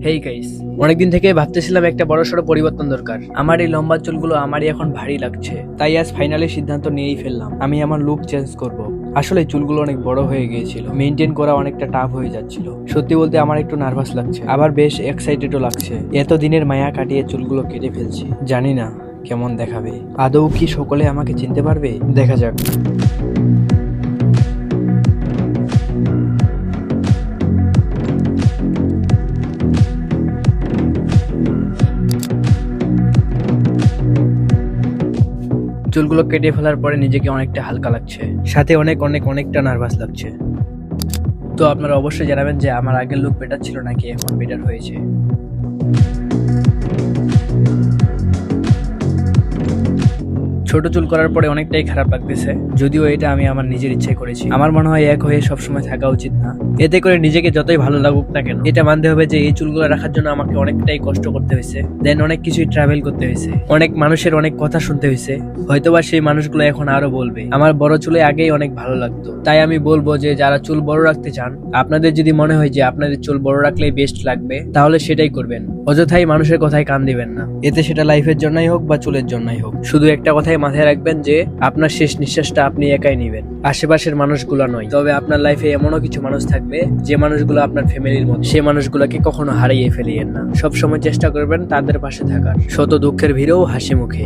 Hey guys, অনেকদিন থেকে ভাবতেছিলাম একটা বড়সড় পরিবর্তন দরকার। আমার এই লম্বা চুলগুলো আমারই এখন ভারী লাগছে, তাই আজ ফাইনালি সিদ্ধান্ত নিয়েই ফেললাম আমি আমার লুক চেঞ্জ করব। আসলে চুলগুলো অনেক বড় হয়ে গিয়েছিল, মেনটেন করা অনেকটা টাফ হয়ে যাচ্ছিল। সত্যি বলতে আমার একটু নার্ভাস লাগছে, আবার বেশ এক্সাইটেডও লাগছে। এত দিনের মায়া কাটিয়ে চুলগুলো কেটে ফেলছি, জানি না কেমন দেখাবে। আদৌ কি সকলে আমাকে চিনতে পারবে? দেখা যাক। চুলগুলো কেটে ফেলার পরে নিজেকে অনেকটা হালকা লাগছে, সাথে অনেকটা নার্ভাস লাগছে। তো আপনারা অবশ্যই জানাবেন যে আমার আগের লুক বেটার ছিল নাকি এখন বেটার হয়েছে। ছোট চুল করার পরে অনেকটাই খারাপ লাগতেছে, যদিও এটা আমি আমার নিজের ইচ্ছায় করেছি। আমার মনে হয় এক হয়ে সবসময় থাকা উচিত না। এতে করে নিজেকে যতই ভালো লাগুক না কেন, এটা মানতে হবে যে এই চুলগুলো রাখার জন্য আমাকে অনেকটাই কষ্ট করতে হয়েছে, দেন অনেক কিছুই ট্রাভেল করতে হয়েছে, অনেক মানুষের অনেক কথা শুনতে হয়েছে। হয়তোবা সেই মানুষগুলো এখন আরো বলবে আমার বড় চুলে আগেই অনেক ভালো লাগতো। তাই আমি বলবো যে যারা চুল বড় রাখতে চান, আপনাদের যদি মনে হয় যে আপনাদের চুল বড় রাখলেই বেস্ট লাগবে, তাহলে সেটাই করবেন। অযথাই মানুষের কথায় কান দিবেন না, এতে সেটা লাইফের জন্যই হোক বা চুলের জন্যই হোক। শুধু একটা কথাই মাথায় রাখবেন যে আপনার শেষ নিঃশ্বাসটা আপনি একাই নেবেন, আশেপাশের মানুষগুলো নয়। তবে আপনার লাইফে এমনও কিছু মানুষ থাকবে যে মানুষগুলো আপনার ফ্যামিলির মতো, সেই মানুষগুলোকে কখনো হারিয়ে ফেলিয়েন না। সবসময় চেষ্টা করবেন তাদের পাশে থাকার, শত দুঃখের ভিড়েও হাসি মুখে।